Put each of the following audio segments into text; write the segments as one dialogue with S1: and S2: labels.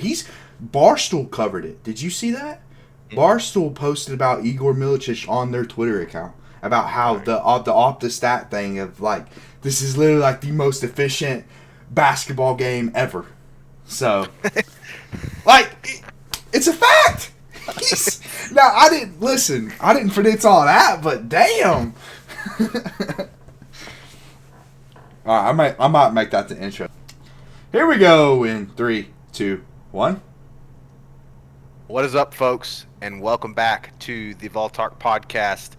S1: He's Barstool covered it. Did you see that? Barstool posted about Igor Milicic on their Twitter account about how the off the stat thing of like this is literally like the most efficient basketball game ever. So, it's a fact. Now I didn't listen. I didn't predict all that, but damn. All right, I might make that the intro. Here we go in 3, 2, 1.
S2: What is up, folks, and welcome back to the Vol Talk podcast.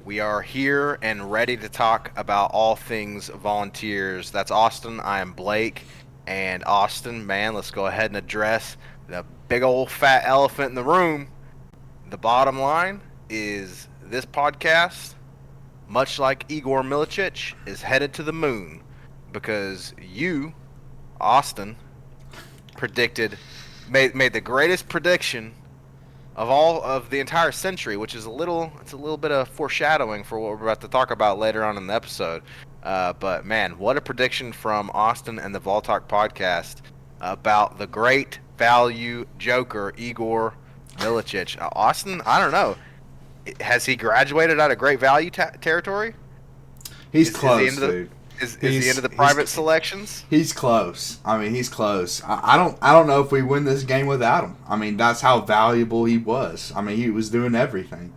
S2: We are here and ready to talk about all things Volunteers. That's Austin. I am Blake. And Austin, man, let's go ahead and address the big old fat elephant in the room. The bottom line is this podcast, much like Igor Milicic, is headed to the moon because you, Austin, made the greatest prediction of all of the entire century, which is a little bit of foreshadowing for what we're about to talk about later on in the episode. But man, what a prediction from Austin and the Vol Talk podcast about the great value joker Igor Milicic. Austin, I don't know, has he graduated out of great value territory?
S1: He's close, dude.
S2: Is he into the private selections?
S1: He's close. I mean, he's close. I don't know if we win this game without him. I mean, that's how valuable he was. I mean, he was doing everything.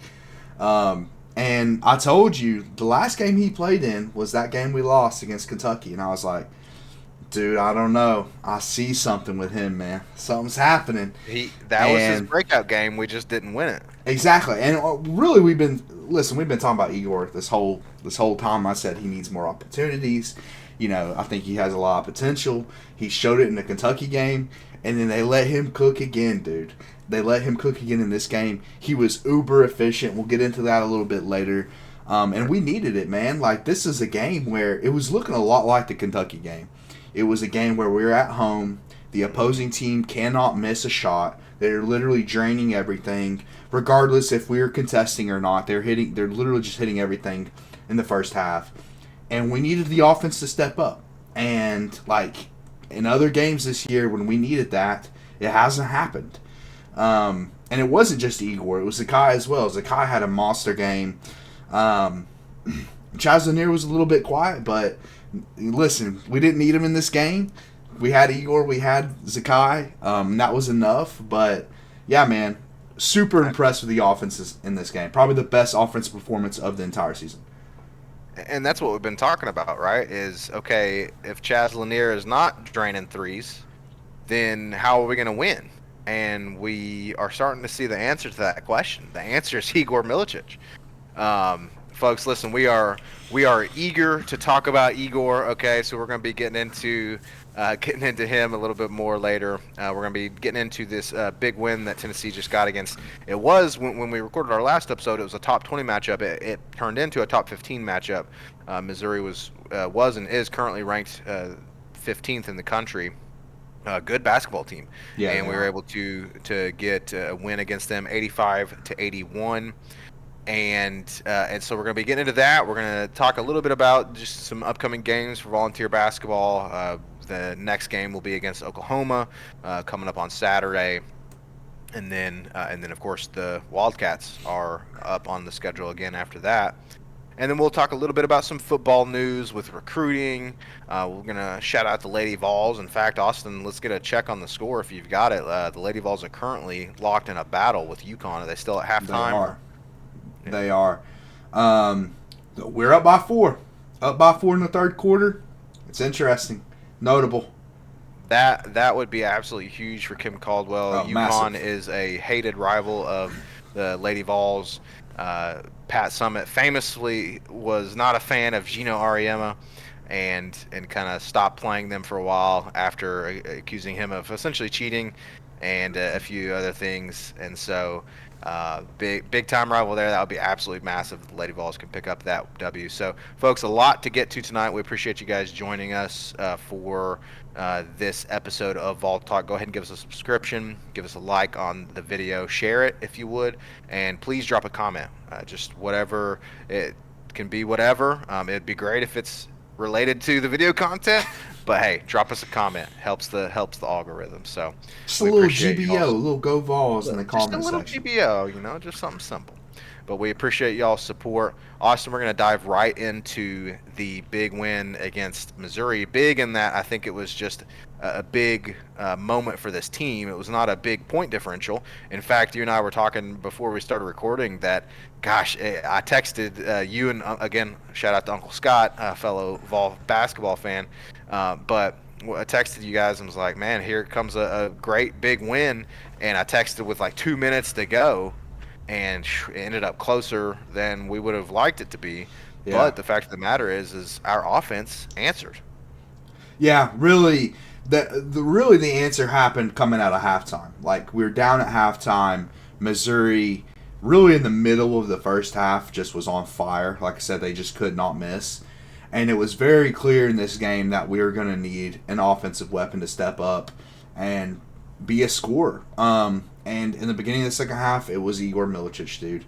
S1: And I told you, the last game he played in was that game we lost against Kentucky. And I was like, dude, I don't know. I see something with him, man. Something's happening.
S2: That was his breakout game. We just didn't win it.
S1: Exactly. And really, we've been talking about Igor this whole time. I said he needs more opportunities. You know, I think he has a lot of potential. He showed it in the Kentucky game, and then they let him cook again, dude. They let him cook again in this game. He was uber efficient. We'll get into that a little bit later. And we needed it, man. Like, this is a game where it was looking a lot like the Kentucky game. It was a game where we're at home. The opposing team cannot miss a shot. They're literally draining everything, regardless if we're contesting or not. They're literally just hitting everything in the first half. And we needed the offense to step up. And like in other games this year when we needed that, it hasn't happened. And it wasn't just Igor, it was Zakai as well. Zakai had a monster game. Chaz Lanier was a little bit quiet, but listen, we didn't need him in this game. We had Igor, we had Zakai, that was enough. But yeah, man, super impressed with the offenses in this game. Probably the best offensive performance of the entire season.
S2: And that's what we've been talking about, right? Is, okay, if Chaz Lanier is not draining threes, then how are we going to win? And we are starting to see the answer to that question. The answer is Igor Milicic. Folks, listen, we are eager to talk about Igor. Okay, so we're going to be getting into him a little bit more later. We're going to be getting into this big win that Tennessee just got against. It was when we recorded our last episode. It was a top 20 matchup. It turned into a top 15 matchup. Missouri was and is currently ranked 15th in the country. Good basketball team,
S1: Yeah,
S2: and we were able to get a win against them, 85-81. And so we're going to be getting into that. We're going to talk a little bit about just some upcoming games for Volunteer basketball. The next game will be against Oklahoma, coming up on Saturday, and then of course the Wildcats are up on the schedule again after that. And then we'll talk a little bit about some football news with recruiting. We're going to shout out the Lady Vols. In fact, Austin, let's get a check on the score if you've got it. The Lady Vols are currently locked in a battle with UCONN. Are they still at halftime?
S1: They are. We're up by 4. Up by 4 in the third quarter. It's interesting. Notable.
S2: That would be absolutely huge for Kim Caldwell. UConn
S1: massive.
S2: is a hated rival of the Lady Vols. Pat Summitt famously was not a fan of Gino Auriemma and kind of stopped playing them for a while after accusing him of essentially cheating and a few other things. And so big time rival there. That would be absolutely massive if the Lady Vols can pick up that W. So, folks, a lot to get to tonight. We appreciate you guys joining us for this episode of Vol Talk. Go ahead and give us a subscription, give us a like on the video, share it if you would, and please drop a comment. Just whatever, it can be whatever. It'd be great if it's related to the video content. But hey, drop us a comment. Helps the algorithm. So
S1: Just a
S2: we
S1: little
S2: appreciate y'all.
S1: GBO, a little go Vols in the
S2: Just a
S1: comment
S2: little
S1: section.
S2: GBO, just something simple. But we appreciate y'all's support. Austin, we're going to dive right into the big win against Missouri. Big in that I think it was just a big moment for this team. It was not a big point differential. In fact, you and I were talking before we started recording that, gosh, I texted you and, again, shout out to Uncle Scott, a fellow Vol basketball fan, but I texted you guys and was like, man, here comes a great big win. And I texted with like 2 minutes to go, and it ended up closer than we would have liked it to be.
S1: Yeah.
S2: But the fact of the matter is our offense answered.
S1: Yeah, really, the answer happened coming out of halftime. Like, we were down at halftime. Missouri, really in the middle of the first half, just was on fire. Like I said, they just could not miss. And it was very clear in this game that we were going to need an offensive weapon to step up and be a scorer. And in the beginning of the second half, it was Igor Milicic, dude.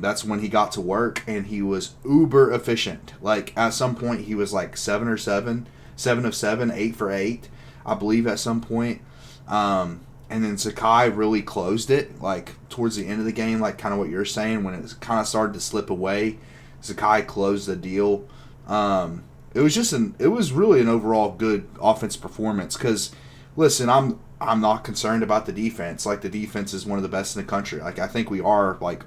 S1: That's when he got to work, and he was uber efficient. Like, at some point, he was like 7 of 7, 8 for 8, I believe, at some point. And then Sakai really closed it, like, towards the end of the game, like, kind of what you're saying, when it kind of started to slip away. Sakai closed the deal. It was really an overall good offense performance, because, listen, I'm not concerned about the defense. Like, the defense is one of the best in the country. Like, I think we are, like,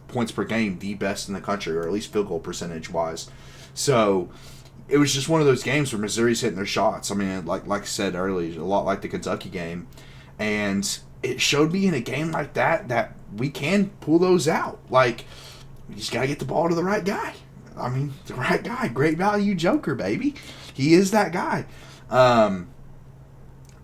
S1: points per game, the best in the country, or at least field goal percentage wise. So it was just one of those games where Missouri's hitting their shots. I mean, like I said earlier, a lot like the Kentucky game, and it showed me in a game like that we can pull those out. Like, you just gotta get the ball to the right guy. I mean, the right guy, great value joker, baby. He is that guy.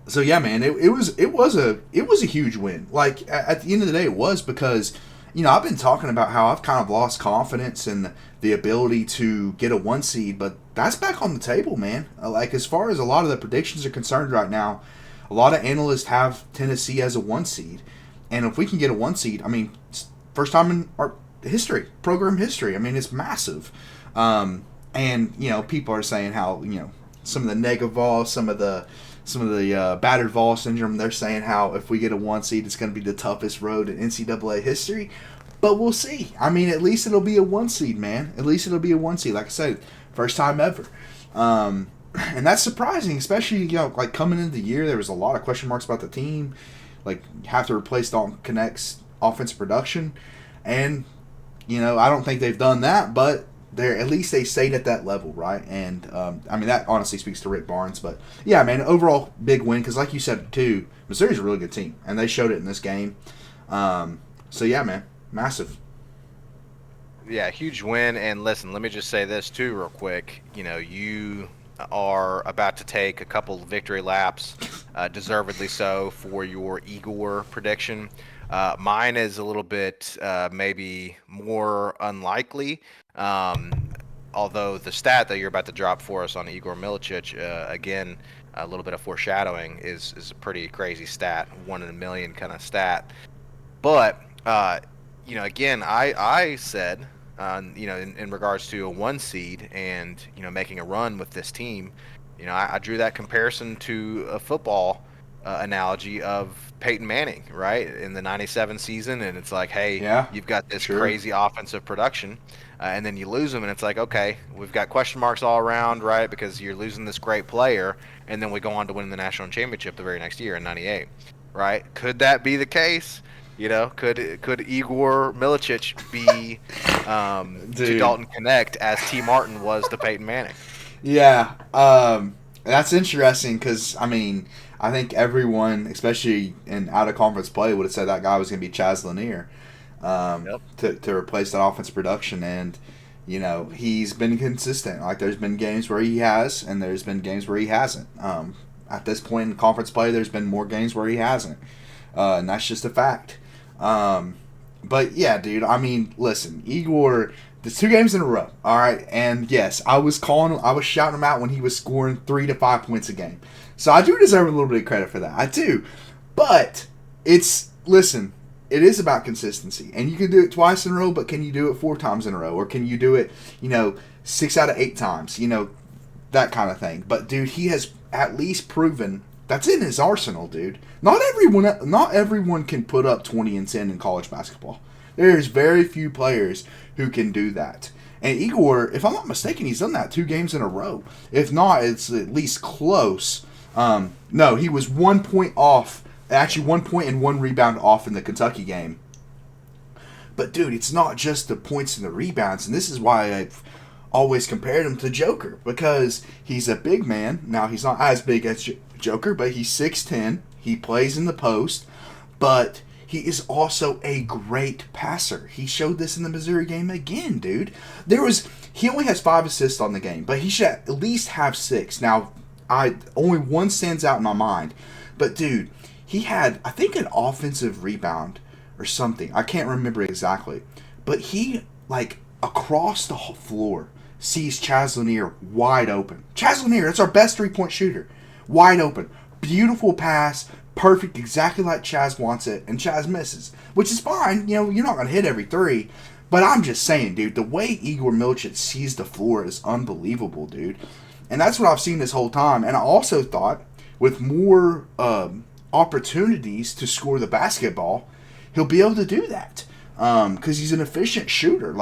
S1: So yeah, man, it was a huge win. Like, at the end of the day, it was, because, I've been talking about how I've kind of lost confidence in the ability to get a 1 seed, but that's back on the table, man. Like, as far as a lot of the predictions are concerned right now, a lot of analysts have Tennessee as a 1 seed, and if we can get a 1 seed, I mean, first time in our program history. I mean, it's massive. And people are saying how some of the negative Vols, some of the battered Vol syndrome, they're saying how if we get a 1 seed, it's going to be the toughest road in NCAA history. But we'll see. I mean, at least it'll be a 1 seed, man. At least it'll be a 1 seed. Like I said, first time ever. And that's surprising, especially, like, coming into the year, there was a lot of question marks about the team. Like, you have to replace Dalton Connect's offensive production. And, I don't think they've done that, but at least they stayed at that level, right? And I mean, that honestly speaks to Rick Barnes. But yeah, man, overall big win, because like you said too, Missouri's a really good team, and they showed it in this game. So yeah, man, massive.
S2: Yeah, huge win. And listen, let me just say this too, real quick. You are about to take a couple victory laps, deservedly so, for your Igor prediction. Mine is a little bit maybe more unlikely. Although the stat that you're about to drop for us on Igor Milicic, again, a little bit of foreshadowing, is a pretty crazy stat, 1 in a million kind of stat. But again, I said, in regards to a 1 seed and making a run with this team, I drew that comparison to a football analogy of Peyton Manning, right, in the '97 season, and it's like, hey,
S1: Yeah,
S2: you've got this
S1: sure.
S2: crazy offensive production, and then you lose them, and it's like, okay, we've got question marks all around, right, because you're losing this great player, and then we go on to win the national championship the very next year in '98, right? Could that be the case? Could Igor Milicic be to Dalton Connect as T. Martin was to Peyton Manning?
S1: Yeah, that's interesting, because I mean, I think everyone, especially in out of conference play, would have said that guy was going to be Chaz Lanier,
S2: Yep.
S1: to replace that offense production, and he's been consistent. Like, there's been games where he has, and there's been games where he hasn't. At this point in conference play, there's been more games where he hasn't, and that's just a fact. But yeah, dude, I mean, listen, Igor, there's 2 games in a row, all right, and yes, I was shouting him out when he was scoring 3 to 5 points a game. So I do deserve a little bit of credit for that. I do. But listen, it is about consistency. And you can do it twice in a row, but can you do it 4 times in a row? Or can you do it, 6 out of 8 times? that kind of thing. But dude, he has at least proven that's in his arsenal, dude. Not everyone can put up 20 and 10 in college basketball. There's very few players who can do that. And Igor, if I'm not mistaken, he's done that 2 games in a row. If not, it's at least close. No, he was 1 point off. Actually, 1 point and 1 rebound off in the Kentucky game. But dude, it's not just the points and the rebounds, and this is why I've always compared him to Joker, because he's a big man. Now, he's not as big as Joker, but he's 6'10". He plays in the post, but he is also a great passer. He showed this in the Missouri game again, dude. He only has 5 assists on the game, but he should at least have 6. Now, only one stands out in my mind, but dude, he had, I think, an offensive rebound or something. I can't remember exactly. But he, like, across the floor, sees Chaz Lanier wide open. Chaz Lanier, that's our best 3-point shooter. Wide open. Beautiful pass. Perfect, exactly like Chaz wants it. And Chaz misses. Which is fine. You know, you're not going to hit every 3. But I'm just saying, dude, the way Igor Milicic sees the floor is unbelievable, dude. And that's what I've seen this whole time. And I also thought, with more opportunities to score the basketball, he'll be able to do that because he's an efficient shooter.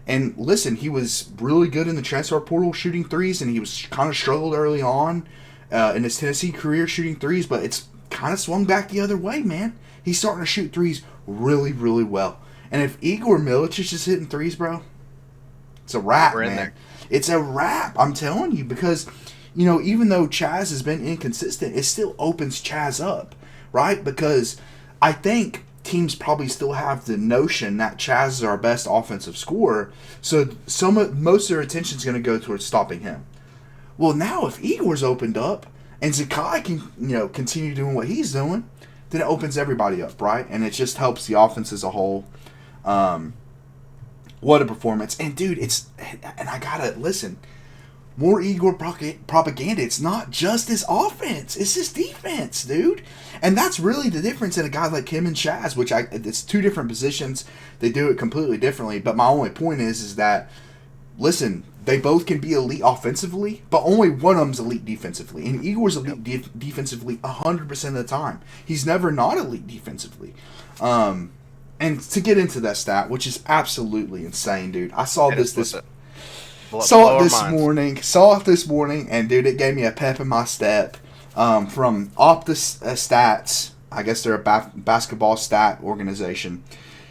S1: And listen, he was really good in the transfer portal shooting threes, and he was kind of struggled early on in his Tennessee career shooting threes, but it's kind of swung back the other way, man. He's starting to shoot threes really, really well. And if Igor Milicic is hitting threes, bro, it's a wrap, man. There. It's a wrap, I'm telling you, because, you know, even though Chaz has been inconsistent, it still opens Chaz up, right? Because I think teams probably still have the notion that Chaz is our best offensive scorer, so most of their attention is going to go towards stopping him. Well, now if Igor's opened up and Zakai can, you know, continue doing what he's doing, then it opens everybody up, right? And it just helps the offense as a whole. What a performance. And dude, and I gotta listen, more Igor propaganda. It's not just his offense, it's his defense, dude. And that's really the difference in a guy like him and Chaz, which it's 2 different positions. They do it completely differently. But my only point is that, listen, they both can be elite offensively, but only one of them's elite defensively. And Igor's elite defensively 100% of the time. He's never not elite defensively. And to get into that stat, which is absolutely insane, dude. I saw this morning, and dude, it gave me a pep in my step. From Optus Stats, I guess they're a basketball stat organization.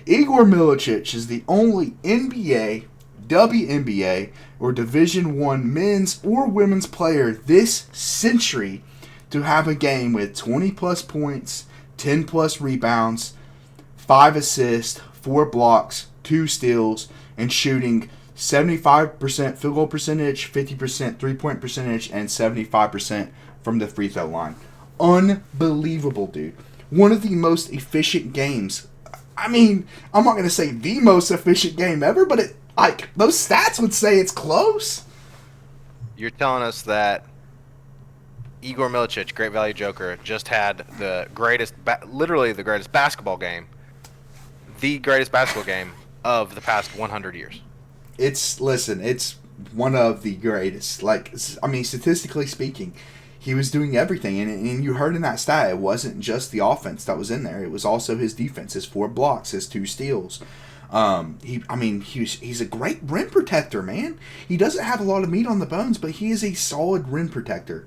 S1: Igor Milicic is the only NBA, WNBA, or Division I men's or women's player this century to have a game with 20 plus points, 10 plus rebounds, 5 assists, 4 blocks, 2 steals, and shooting 75% field goal percentage, 50% 3-point percentage, and 75% from the free throw line. Unbelievable, dude. One of the most efficient games. I mean, I'm not going to say the most efficient game ever, but those stats would say it's close.
S2: You're telling us that Igor Milicic, Great Value Joker, just had the greatest, literally the greatest basketball game, the greatest basketball game of the past 100 years.
S1: It's one of the greatest. Statistically speaking, he was doing everything. And you heard in that stat, it wasn't just the offense that was in there. It was also his defense, his 4 blocks, his 2 steals. He's a great rim protector, man. He doesn't have a lot of meat on the bones, but he is a solid rim protector.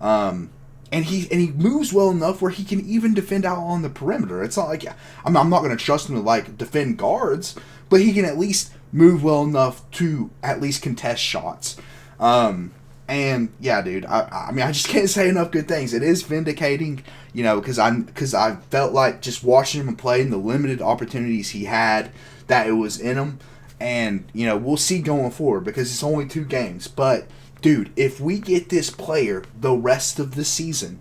S1: And he moves well enough where he can even defend out on the perimeter. It's not like I'm not going to trust him to defend guards, but he can at least move well enough to at least contest shots. And yeah, dude, I just can't say enough good things. It is vindicating, because I felt like just watching him play and the limited opportunities he had, that it was in him. And we'll see going forward because it's only 2 games, but. Dude, if we get this player the rest of the season,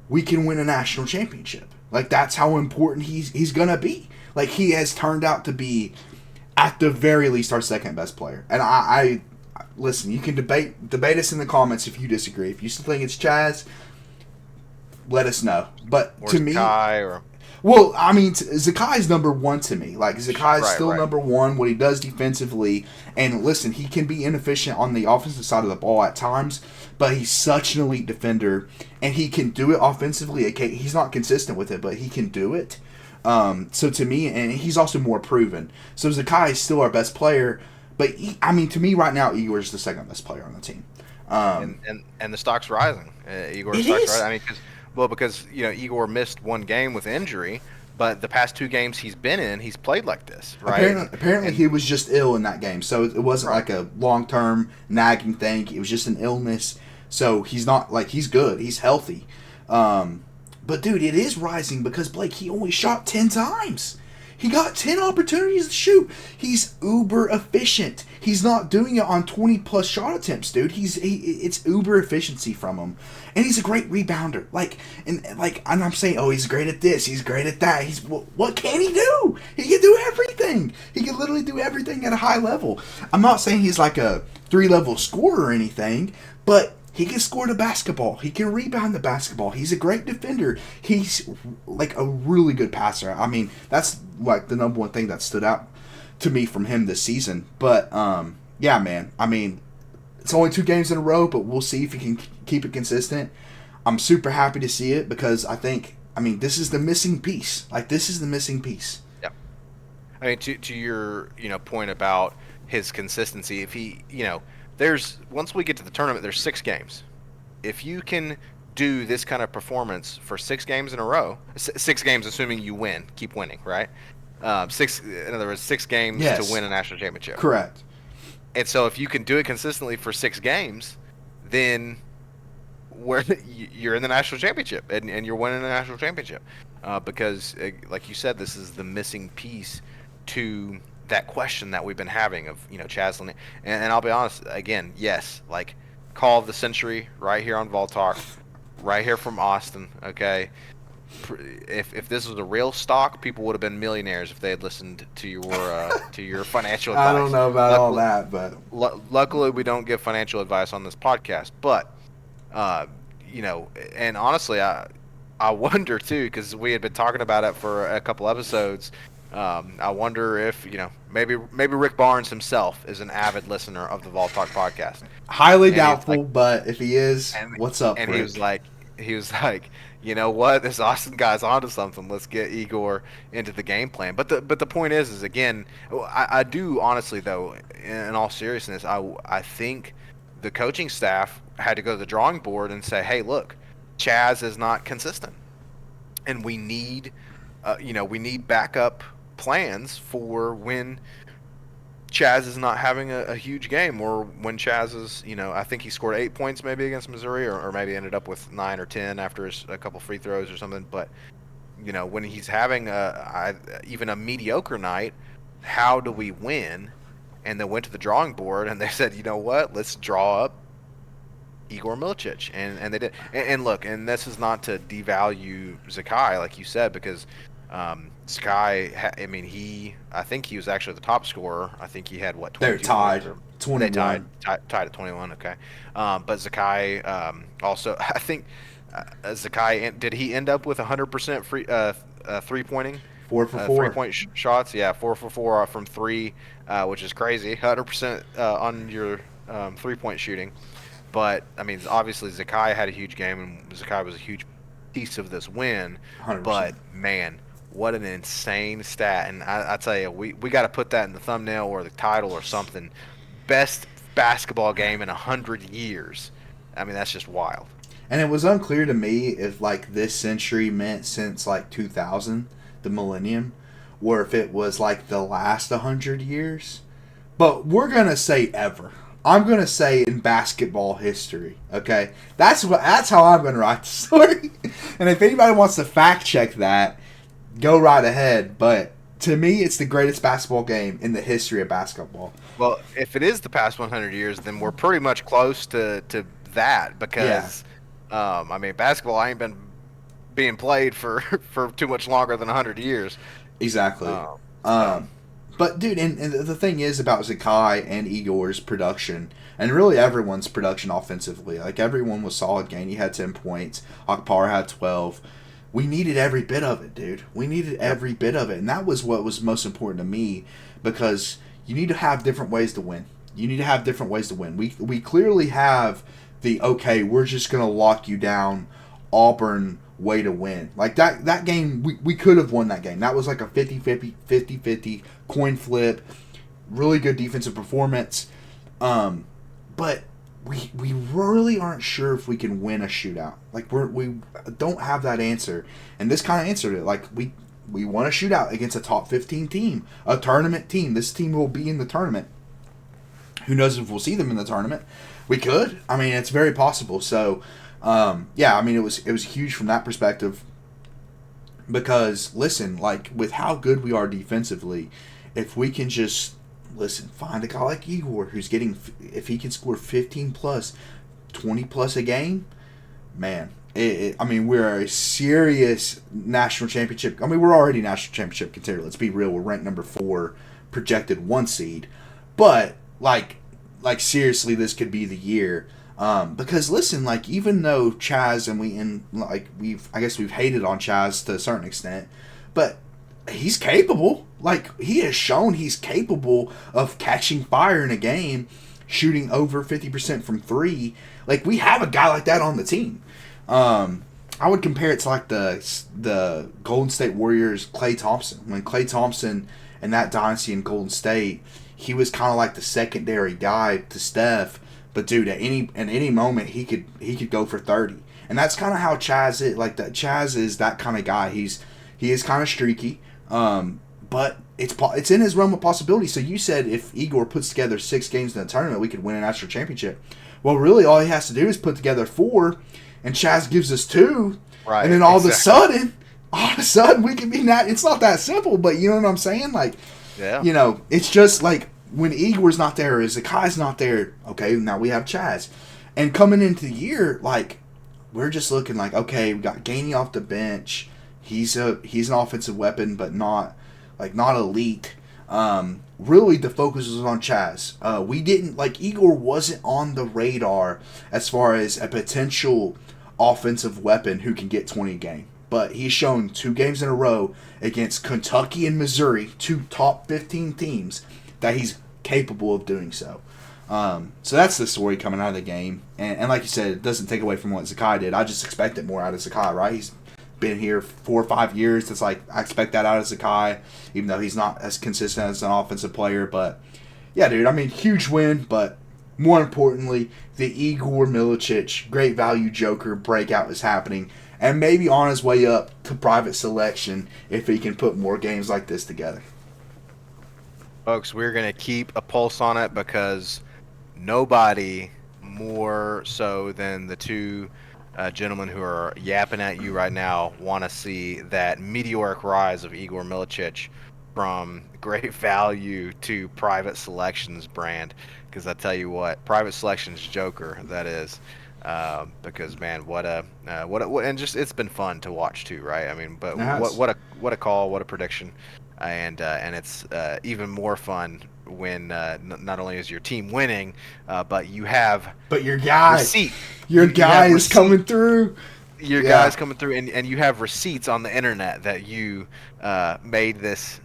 S1: we can win a national championship. That's how important he's going to be. He has turned out to be, at the very least, our second best player. And I listen, you can debate us in the comments if you disagree. If you still think it's Chaz, let us know. But
S2: or
S1: to me...
S2: Kai or...
S1: Well, I mean, Zakai's number one to me. Like, Zakai's still
S2: Right.
S1: number one, what he does defensively. And listen, he can be inefficient on the offensive side of the ball at times, but he's such an elite defender, and he can do it offensively. Okay, he's not consistent with it, but he can do it. So to me, and he's also more proven. So Zakai is still our best player, but I mean, to me right now, Igor's the second best player on the team.
S2: And the stock's rising. Igor's
S1: It
S2: stock's
S1: is.
S2: rising. I mean, because Igor missed one game with injury, but the past two games he's been in, he's played like this, right?
S1: Apparently he was just ill in that game, so it wasn't
S2: Right.
S1: like a long term nagging thing. It was just an illness. So he's not like he's good. He's healthy. But dude, it is rising because Blake he only shot 10 times. He got 10 opportunities to shoot. He's uber efficient. He's not doing it on 20 plus shot attempts, dude. It's uber efficiency from him. And he's a great rebounder. And I'm saying, oh, he's great at this, he's great at that. What can he do? He can do everything. He can literally do everything at a high level. I'm not saying he's like a 3-level scorer or anything, but he can score the basketball. He can rebound the basketball. He's a great defender. He's like a really good passer. I mean, that's like the number one thing that stood out to me from him this season. But yeah, man. I mean, it's only 2 games in a row, but we'll see if he can keep it consistent. I'm super happy to see it because I mean, this is the missing piece. Like, this is the missing piece.
S2: Yeah. I mean, to your point about his consistency, if he once we get to the tournament, there's 6 games. If you can do this kind of performance for 6 games in a row, 6 games assuming you win, keep winning, right? In other words, 6 games
S1: Yes.
S2: to win a national championship.
S1: Correct.
S2: And so if you can do it consistently for 6 games, then you're in the national championship and you're winning the national championship because, like you said, this is the missing piece to that question that we've been having of Chaz Lanier. And I'll be honest again, yes, like call of the century right here on Vol Talk, right here from Austin. Okay, if this was a real stock, people would have been millionaires if they had listened to your financial advice.
S1: I don't know about all that, but
S2: luckily we don't give financial advice on this podcast. But and honestly, I wonder too, because we had been talking about it for a couple episodes. I wonder if maybe Rick Barnes himself is an avid listener of the Vol Talk podcast.
S1: highly
S2: And
S1: doubtful. But if he is, what's up,
S2: And
S1: Rick?
S2: he was like, you know what, this Austin guy's onto something. Let's get Igor into the game plan. But the point is again, I do honestly though, in all seriousness, I think the coaching staff had to go to the drawing board and say, hey, look, Chaz is not consistent, and we need backup plans for when Chaz is not having a huge game, or when Chaz is, I think he scored 8 points maybe against Missouri, or maybe ended up with 9 or 10 after a couple free throws or something. But when he's having even a mediocre night, how do we win? And they went to the drawing board and they said, you know what, let's draw up Igor Milicic, and they did. And look, and this is not to devalue Zakai, like you said, because Zakai, I think he was actually the top scorer. I think he had 22
S1: They're tied.
S2: points,
S1: 21.
S2: They tied at 21. Okay, but Zakai also, I think Zakai, did he end up with 100% free 3-pointing?
S1: 4 for 4.
S2: 3-point shots, yeah, 4 for 4 from 3, which is crazy. 100% on your 3-point shooting. But I mean, obviously Zakai had a huge game, and Zakai was a huge piece of this win.
S1: 100%.
S2: But man, what an insane stat! And I tell you, we got to put that in the thumbnail or the title or something. Best basketball game in 100 years. I mean, that's just wild.
S1: And it was unclear to me if like this century meant since like 2000, the millennium, or if it was like the last 100 years. But we're gonna say ever. I'm gonna say in basketball history. Okay, that's how I'm gonna write the story. And if anybody wants to fact check that, go right ahead. But to me, it's the greatest basketball game in the history of basketball.
S2: Well, if it is the past 100 years, then we're pretty much close to that because, I mean, basketball ain't been being played for too much longer than 100 years.
S1: Exactly. But, dude, and the thing is about Zakai and Igor's production, and really everyone's production offensively, like, everyone was solid game. He had 10 points. Akpar had 12. we needed every bit of it, dude. We needed every bit of it, and that was what was most important to me, because you need to have different ways to win. You need to have different ways to win. We clearly have the, okay, we're just gonna lock you down, Auburn way to win. Like that game, we could have won that game. That was like a 50-50 coin flip. Really good defensive performance. But we really aren't sure if we can win a shootout. Like we don't have that answer. And this kind of answered it. Like we won a shootout against a top 15 team, a tournament team. This team will be in the tournament. Who knows if we'll see them in the tournament? We could. I mean, it's very possible. So, yeah, I mean, it was huge from that perspective. Because, listen, like, with how good we are defensively, if we can just, listen, find a guy like Igor who's getting, if he can score 15 plus, 20 plus a game, man, I mean, we're a serious national championship. I mean, we're already national championship contender. Let's be real. We're ranked number 4, projected 1 seed. But, like seriously, this could be the year. Because listen, like, even though Chaz I guess we've hated on Chaz to a certain extent, but he's capable. Like, he has shown he's capable of catching fire in a game, shooting over 50% from 3. Like, we have a guy like that on the team. I would compare it to like the Golden State Warriors Klay Thompson. When Klay Thompson and that dynasty in Golden State, he was kind of like the secondary guy to Steph. But dude, at any moment he could go for 30, and that's kind of how Chaz is. Like, that Chaz is that kind of guy. He is kind of streaky, but it's in his realm of possibility. So you said if Igor puts together 6 games in the tournament, we could win a national championship. Well, really, all he has to do is put together 4, and Chaz gives us 2,
S2: right?
S1: And then all of a sudden we can be that. It's not that simple, but you know what I'm saying? Like,
S2: yeah,
S1: you know, it's just like, when Igor's not there, is Zakai's not there, okay, now we have Chaz. And coming into the year, like, we're just looking like, okay, we got Gainey off the bench. He's an offensive weapon, but not elite. Really, the focus was on Chaz. We didn't, like, Igor wasn't on the radar as far as a potential offensive weapon who can get 20 a game. But he's shown 2 games in a row against Kentucky and Missouri, 2 top 15 teams, that he's capable of doing so. So that's the story coming out of the game. And like you said, it doesn't take away from what Zakai did. I just expect it more out of Zakai, right? He's been here 4 or 5 years. It's like, I expect that out of Zakai, even though he's not as consistent as an offensive player. But, yeah, dude, I mean, huge win. But more importantly, the Igor Milicic great value joker breakout is happening. And maybe on his way up to private selection if he can put more games like this together.
S2: Folks, we're going to keep a pulse on it, because nobody more so than the 2 gentlemen who are yapping at you right now want to see that meteoric rise of Igor Milicic from great value to private selections brand. Because I tell you what, private selections joker, that is. Because, man, and just, it's been fun to watch too, right? I mean, but what a call, what a prediction. And it's even more fun when not only is your team winning, but you have
S1: your guy
S2: receipt.
S1: Your guy is coming through.
S2: Your guy's coming through, and you have receipts on the internet that you made this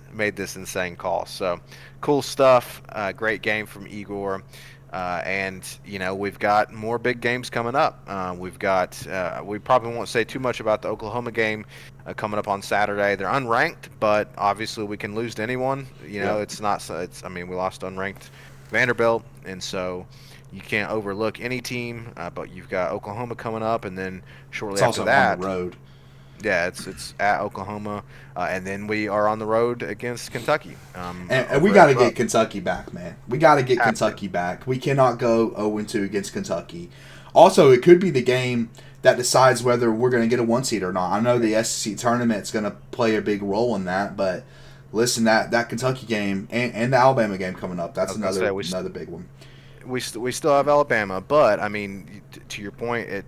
S2: insane call. So cool stuff. Great game from Igor. And, you know, we've got more big games coming up. We probably won't say too much about the Oklahoma game coming up on Saturday. They're unranked, but obviously we can lose to anyone. You know, I mean, we lost to unranked Vanderbilt, and so you can't overlook any team. But you've got Oklahoma coming up, and then shortly after that,
S1: on the road.
S2: Yeah, it's at Oklahoma, and then we are on the road against Kentucky.
S1: And we got to get Kentucky back, man. We got to get Kentucky back. We cannot go 0-2 against Kentucky. Also, it could be the game that decides whether we're going to get a 1 seed or not. I know the SEC tournament is going to play a big role in that, but listen, that Kentucky game and the Alabama game coming up, that's another big one.
S2: We still have Alabama, but I mean, to your point,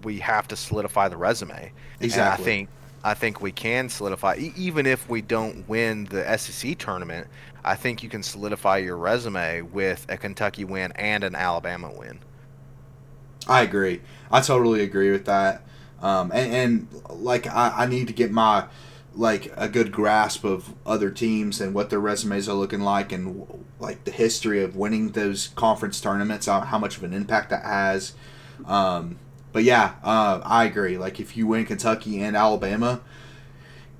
S2: we have to solidify the resume.
S1: Exactly.
S2: And I think we can solidify, even if we don't win the SEC tournament. I think you can solidify your resume with a Kentucky win and an Alabama win.
S1: I agree. I totally agree with that. And like I need to get my like a good grasp of other teams and what their resumes are looking like, and like the history of winning those conference tournaments, how much of an impact that has. But yeah, I agree. Like if you win Kentucky and Alabama,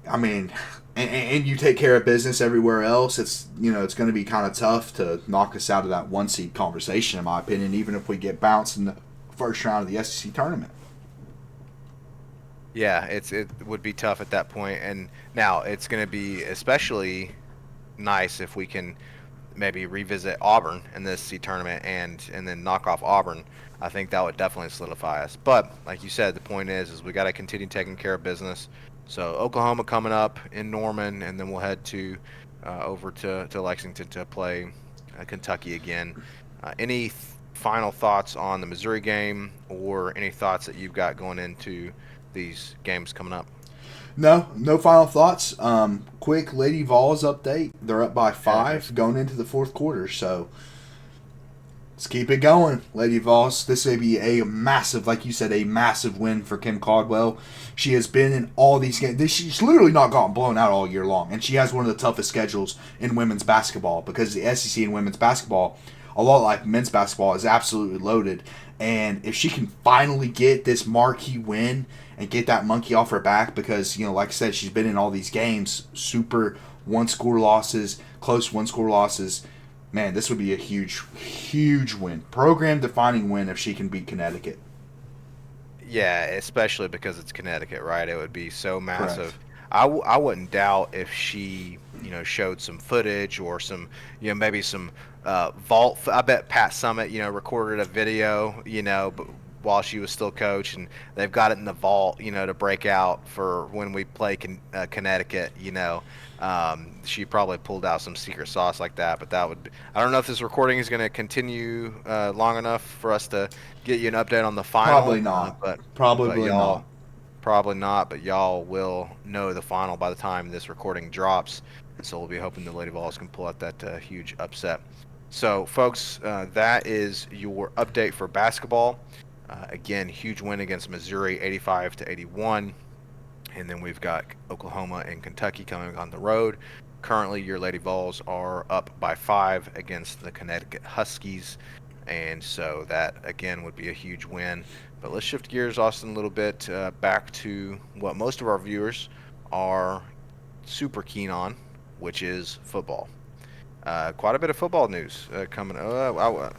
S1: I mean, and you take care of business everywhere else, it's it's going to be kind of tough to knock us out of that one seed conversation, in my opinion. Even if we get bounced in the first round of the SEC tournament.
S2: Yeah, it would be tough at that point. And now it's going to be especially nice if we can maybe revisit Auburn in this SEC tournament and then knock off Auburn. I think that would definitely solidify us. But like you said, the point is we got to continue taking care of business. So Oklahoma coming up in Norman, and then we'll head to over to Lexington to play Kentucky again. Any final thoughts on the Missouri game, or any thoughts that you've got going into these games coming up?
S1: No final thoughts. Quick Lady Vols update. They're up by
S2: Yeah.
S1: 5 going into the fourth quarter. So let's keep it going, Lady Vols. This may be a massive, like you said, a massive win for Kim Caldwell. She has been in all these games. She's literally not gotten blown out all year long, and she has one of the toughest schedules in women's basketball, because the SEC in women's basketball, a lot like men's basketball, is absolutely loaded. And if she can finally get this marquee win and get that monkey off her back, because like I said, she's been in all these games, super one-score losses, close one-score losses. Man, this would be a huge, huge win. Program-defining win if she can beat Connecticut.
S2: Yeah, especially because it's Connecticut, right? It would be so
S1: Correct.
S2: massive. I wouldn't doubt if she, showed some footage or some, maybe some vault. I bet Pat Summitt, recorded a video, but while she was still coach, and they've got it in the vault, to break out for when we play Connecticut. She probably pulled out some secret sauce like that, but that would. I don't know if this recording is going to continue long enough for us to get you an update on the
S1: Probably
S2: final,
S1: not.
S2: but
S1: Probably not.
S2: y'all probably not, but y'all will know the final by the time this recording drops, and so we'll be hoping the Lady Vols can pull out that huge upset. So, folks, that is your update for basketball. Again, huge win against Missouri, 85-81. And then we've got Oklahoma and Kentucky coming on the road. Currently, your Lady Vols are up by 5 against the Connecticut Huskies. And so that, again, would be a huge win. But let's shift gears, Austin, a little bit back to what most of our viewers are super keen on, which is football. Quite a bit of football news coming.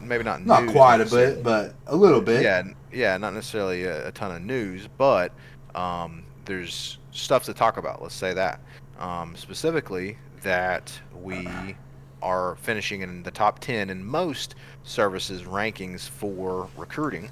S2: Maybe not
S1: Not
S2: news
S1: quite a bit,
S2: necessarily.
S1: but a little bit.
S2: Yeah, yeah, not necessarily a ton of news, but there's stuff to talk about. Let's say that. Specifically, that we are finishing in the top 10 in most services rankings for recruiting.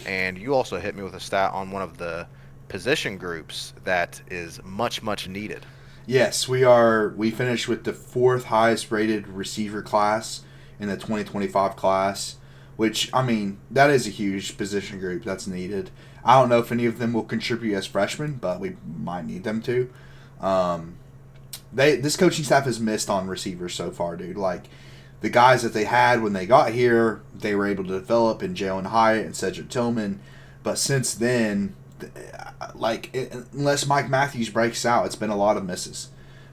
S2: And you also hit me with a stat on one of the position groups that is much, much needed.
S1: Yes, we are. We finished with the fourth highest rated receiver class in the 2025 class, which, I mean, that is a huge position group that's needed. I don't know if any of them will contribute as freshmen, but we might need them to. Um, this coaching staff has missed on receivers so far, dude. Like the guys that they had when they got here, they were able to develop in Jalen Hyatt and Cedric Tillman, but since then, unless Mike Matthews breaks out, it's been a lot of misses.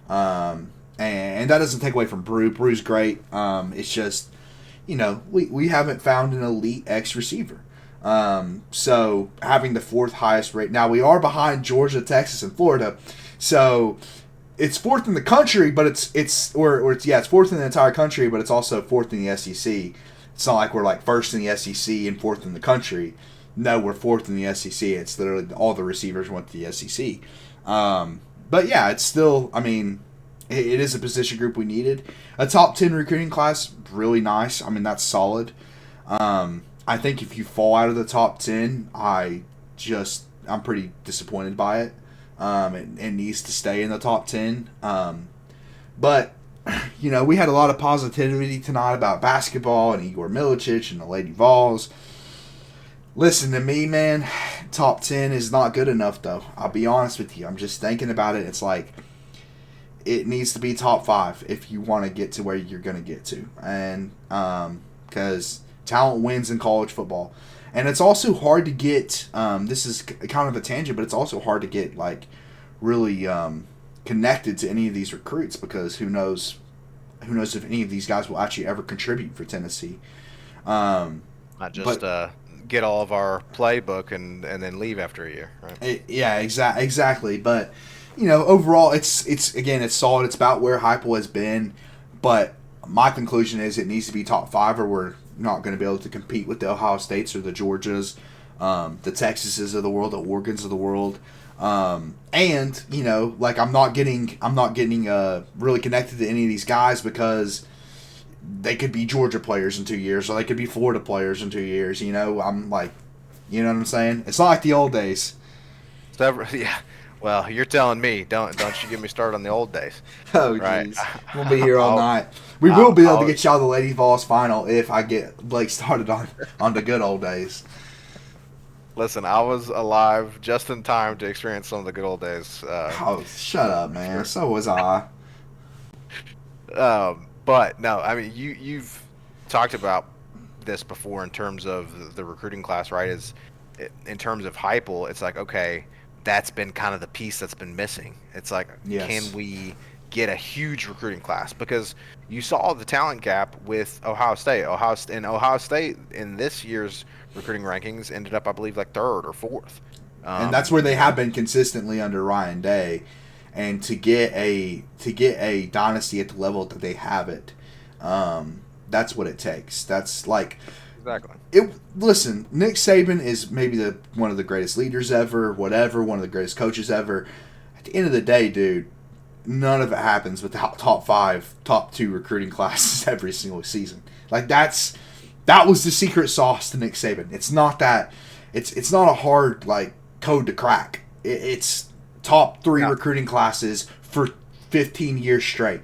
S1: And that doesn't take away from Brew. Brew's great. It's just, we haven't found an elite X receiver. So having the fourth highest rate. Now we are behind Georgia, Texas, and Florida. So it's fourth in the country, but it's fourth in the entire country, but it's also fourth in the SEC. It's not like we're like first in the SEC and fourth in the country. No, we're fourth in the SEC. It's literally all the receivers went to the SEC. But yeah, it's still. I mean, it is a position group we needed. A top 10 recruiting class, really nice. I mean, that's solid. I think if you fall out of the top 10, I'm pretty disappointed by it. It needs to stay in the top 10. But, we had a lot of positivity tonight about basketball and Igor Milicic and the Lady Vols. Listen to me, man. Top 10 is not good enough, though. I'll be honest with you. I'm just thinking about it. It's like, it needs to be top 5 if you want to get to where you're going to get to. And, because talent wins in college football. And it's also hard to get. This is kind of a tangent, but it's also hard to get like really connected to any of these recruits because who knows? Who knows if any of these guys will actually ever contribute for Tennessee?
S2: Not just get all of our playbook and then leave after a year, right?
S1: Exactly. But overall, it's again, it's solid. It's about where Heupel has been, but my conclusion is it needs to be top 5, or we're not going to be able to compete with the Ohio States or the Georgias, the Texases of the world, the Oregons of the world. And like I'm not getting really connected to any of these guys because they could be Georgia players in 2 years, or they could be Florida players in 2 years. I'm like, you know what I'm saying? It's not like the old days.
S2: Yeah. Well, you're telling me. Don't you get me started on the old days.
S1: Oh,
S2: right?
S1: Jeez. We'll be here all night. We will be able to get y'all the Lady Vols final if I get Blake started on the good old days.
S2: Listen, I was alive just in time to experience some of the good old days.
S1: Shut up, man. Sure. So was I.
S2: But no, I mean, you've talked about this before in terms of the recruiting class, right? In terms of Heupel, it's like, okay, that's been kind of the piece that's been missing. It's like, yes. Can we get a huge recruiting class? Because you saw the talent gap with Ohio State. Ohio State in this year's recruiting rankings ended up, I believe, like 3rd or 4th.
S1: And that's where they have been consistently under Ryan Day. And to get a dynasty at the level that they have it, that's what it takes. That's like
S2: exactly.
S1: Listen, Nick Saban is maybe one of the greatest leaders ever, whatever, one of the greatest coaches ever. At the end of the day, dude, none of it happens without top 5, top 2 recruiting classes every single season. Like that was the secret sauce to Nick Saban. It's not that. It's not a hard like code to crack. It's top 3 recruiting classes for 15 years straight.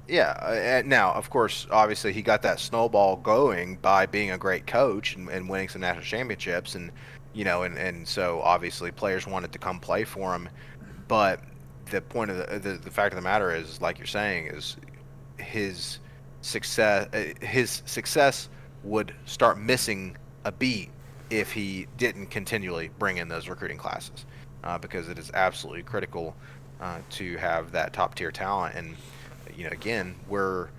S2: Yeah. Now, of course, obviously, he got that snowball going by being a great coach and winning some national championships, and and so obviously players wanted to come play for him. But the point of the fact of the matter is, like you're saying, is his success would start missing a beat if he didn't continually bring in those recruiting classes, because it is absolutely critical to have that top tier talent. And again, we're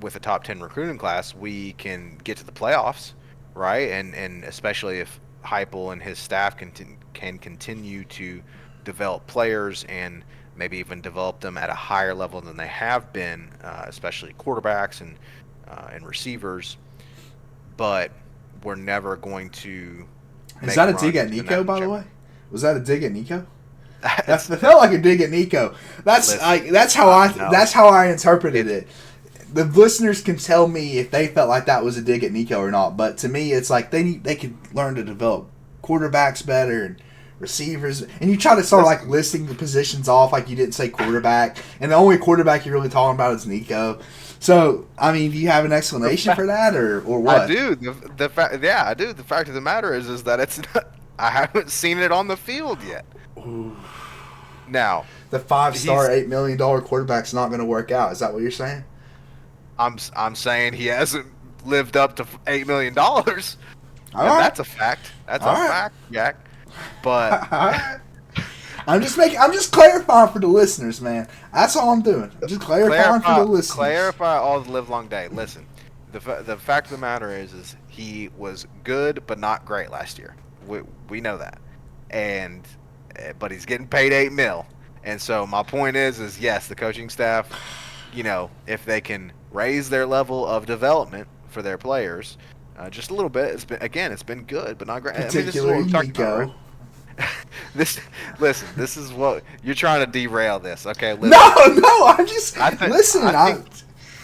S2: with a top 10 recruiting class, we can get to the playoffs, right? And especially if Heupel and his staff can continue to develop players and maybe even develop them at a higher level than they have been, especially quarterbacks and receivers. But we're never going to.
S1: Is that a dig at Nico, by the way? Was that a dig at Nico? That felt like a dig at Nico. That's how I interpreted it. The listeners can tell me if they felt like that was a dig at Nico or not. But to me, it's like they could learn to develop quarterbacks better and receivers. And you try to start like listing the positions off like you didn't say quarterback, and the only quarterback you're really talking about is Nico. So, I mean, do you have an explanation for that, or what?
S2: I do. I do. The fact of the matter is that it's not. I haven't seen it on the field yet.
S1: Ooh.
S2: Now,
S1: the 5-star, $8 million quarterback's not going to work out. Is that what you're saying?
S2: I'm saying he hasn't lived up to $8 million. All right. That's a fact. That's a fact, Jack. But
S1: I'm just clarifying for the listeners, man. That's all I'm doing. I'm just clarifying for the listeners.
S2: Clarify all the live long day. Listen, the fact of the matter is he was good but not great last year. We know that, but he's getting paid $8 million, and so my point is yes, the coaching staff, if they can raise their level of development for their players, just a little bit. It's been good but not great. I mean, this is what we're talking about, right? This is what you're trying to derail this. Okay, listen.
S1: No, I'm just listening.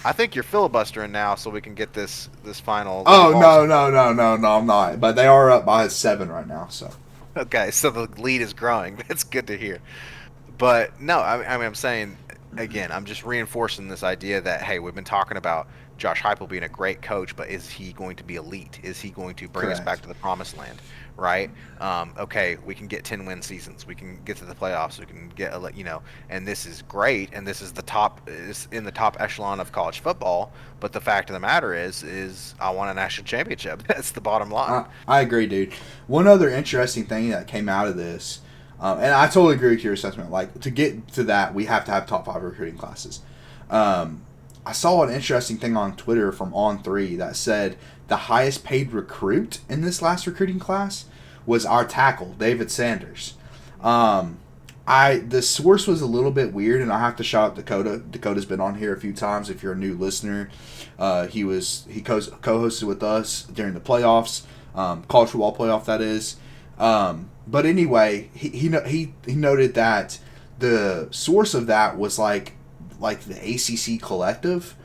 S2: I think you're filibustering now, so we can get this final.
S1: Oh no, I'm not. But they are up by 7 right now. So
S2: okay, so the lead is growing. That's good to hear. But no, I mean, I'm saying again, I'm just reinforcing this idea that hey, we've been talking about Josh Heupel being a great coach, but is he going to be elite? Is he going to bring us back
S1: Correct.
S2: to the promised land? Right? Okay, we can get 10-win seasons. We can get to the playoffs. We can get and this is great, and this is in the top echelon of college football. But the fact of the matter is I want a national championship. That's the bottom line.
S1: I agree, dude. One other interesting thing that came out of this, and I totally agree with your assessment. Like, to get to that, we have to have top 5 recruiting classes. I saw an interesting thing on Twitter from On3 that said the highest paid recruit in this last recruiting class was our tackle, David Sanders. The source was a little bit weird, and I have to shout out Dakota. Dakota's been on here a few times. If you're a new listener, he co-hosted with us during the playoffs, college football playoff, that is. But anyway, he noted that the source of that was like the ACC collective.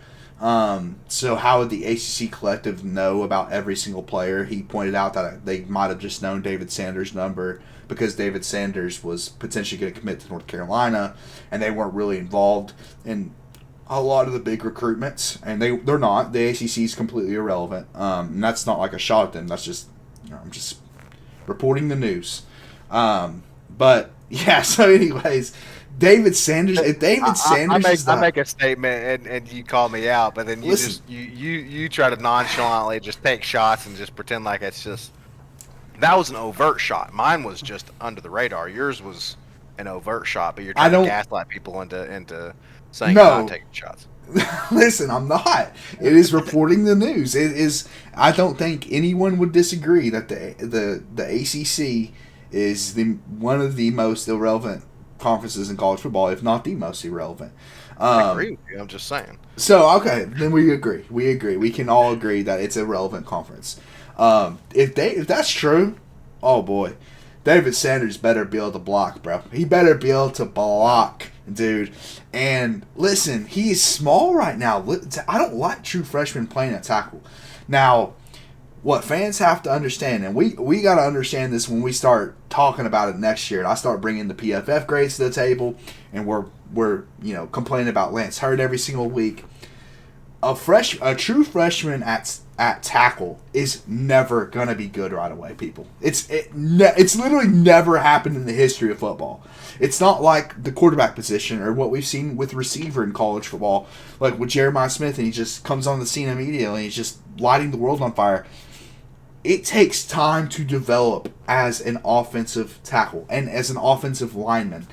S1: So how would the ACC collective know about every single player? He pointed out that they might have just known David Sanders' number because David Sanders was potentially going to commit to North Carolina, and they weren't really involved in a lot of the big recruitments, and they're not. The ACC is completely irrelevant, and that's not like a shot at them. That's just, I'm just reporting the news. But yeah. So anyways. David Sanders. If David Sanders
S2: I make a statement and you call me out, but then you try to nonchalantly just take shots and just pretend like it's just that was an overt shot. Mine was just under the radar. Yours was an overt shot, but you're trying to gaslight people into saying you're not taking shots.
S1: Listen, I'm not. It is reporting the news. It is. I don't think anyone would disagree that the ACC is one of the most irrelevant conferences in college football, if not the most irrelevant.
S2: I agree with you. I'm just saying.
S1: So, okay, then we agree. We can all agree that it's a relevant conference. If that's true, oh boy, David Sanders better be able to block, bro. He better be able to block, dude. And listen, he's small right now. I don't like true freshmen playing at tackle. Now, what fans have to understand, and we got to understand this when we start talking about it next year, and I start bringing the PFF grades to the table, and we're complaining about Lance Hurd every single week. A true freshman at tackle is never gonna be good right away, people. It's literally never happened in the history of football. It's not like the quarterback position or what we've seen with receiver in college football, like with Jeremiah Smith, and he just comes on the scene immediately and he's just lighting the world on fire. It takes time to develop as an offensive tackle and as an offensive lineman.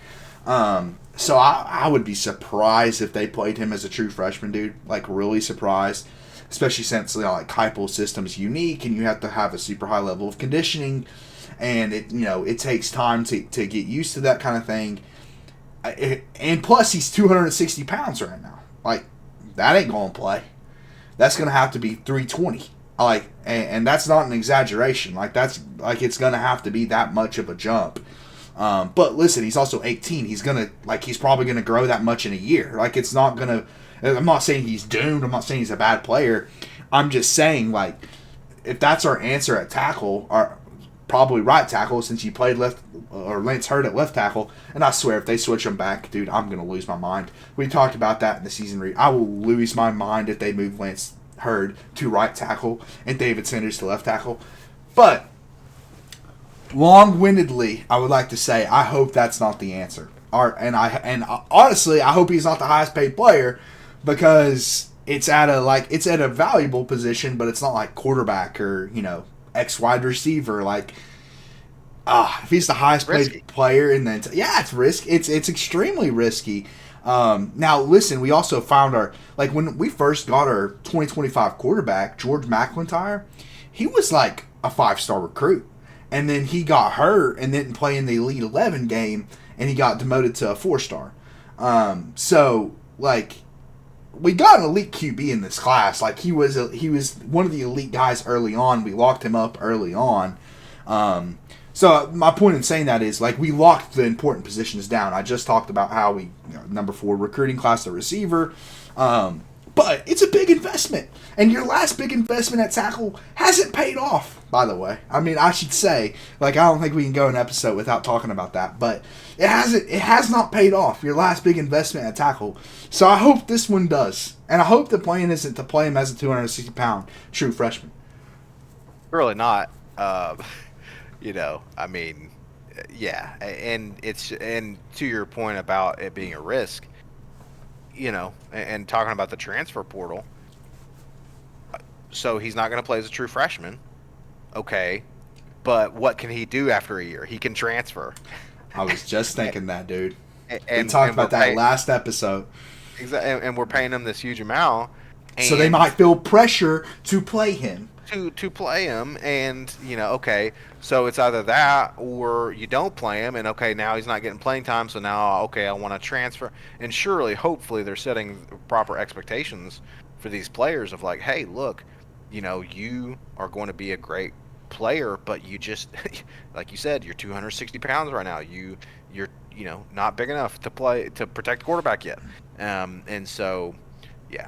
S1: So I would be surprised if they played him as a true freshman, dude. Like, really surprised. Especially since, like, Heupel's system is unique and you have to have a super high level of conditioning. And, it takes time to get used to that kind of thing. And plus, he's 260 pounds right now. Like, that ain't going to play. That's going to have to be 320. And that's not an exaggeration. Like, that's like it's gonna have to be that much of a jump. But listen, he's also 18. He's probably gonna grow that much in a year. Like, it's not gonna. I'm not saying he's doomed. I'm not saying he's a bad player. I'm just saying, like, if that's our answer at tackle, or probably right tackle, since you played left, or Lance Hurd at left tackle, and I swear if they switch him back, dude, I'm gonna lose my mind. We talked about that in the season. I will lose my mind if they move Lance Hurd to right tackle and David Sanders to left tackle. But long-windedly, I would like to say I hope that's not the answer. And honestly, I hope he's not the highest paid player, because it's at a valuable position, but it's not like quarterback or X wide receiver. Like, if he's the highest paid player, and then it's risky. It's extremely risky. Now, listen, we also found when we first got our 2025 quarterback, George McIntyre, he was like a 5-star recruit. And then he got hurt and didn't play in the Elite 11 game, and he got demoted to a 4-star. So, like, we got an elite QB in this class. Like, he was one of the elite guys early on. We locked him up early on. So my point in saying that is, like, we locked the important positions down. I just talked about how we, number 4 recruiting class, the receiver. But it's a big investment. And your last big investment at tackle hasn't paid off, by the way. I mean, I should say, like, I don't think we can go an episode without talking about that. But it has not paid off, your last big investment at tackle. So I hope this one does. And I hope the plan isn't to play him as a 260-pound true freshman.
S2: Really not. I mean, yeah. And to your point about it being a risk, and talking about the transfer portal. So he's not going to play as a true freshman. Okay. But what can he do after a year? He can transfer.
S1: I was just thinking that, dude.
S2: We
S1: talked about that last episode.
S2: Exactly. And we're paying him this huge amount.
S1: So they might feel pressure to play him.
S2: To play him, and okay, so it's either that or you don't play him, and okay, now he's not getting playing time, so now okay, I want to transfer. And surely, hopefully, they're setting proper expectations for these players of like, hey, look, you are going to be a great player, but you just like you said, you're 260 pounds right now. You're not big enough to protect the quarterback yet, and so yeah,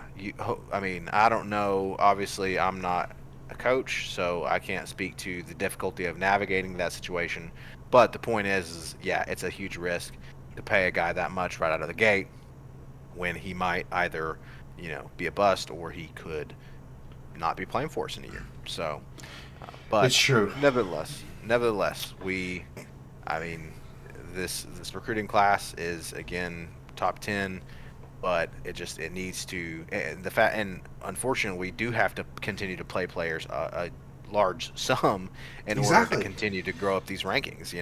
S2: I mean, I don't know. Obviously, I'm not a coach, so I can't speak to the difficulty of navigating that situation. But the point is yeah, it's a huge risk to pay a guy that much right out of the gate when he might either, be a bust or he could not be playing for us in a year. So, but
S1: it's true.
S2: Nevertheless, I mean, this recruiting class is again top 10. But it needs to, and unfortunately we do have to continue to play players a large sum in order to continue to grow up these rankings,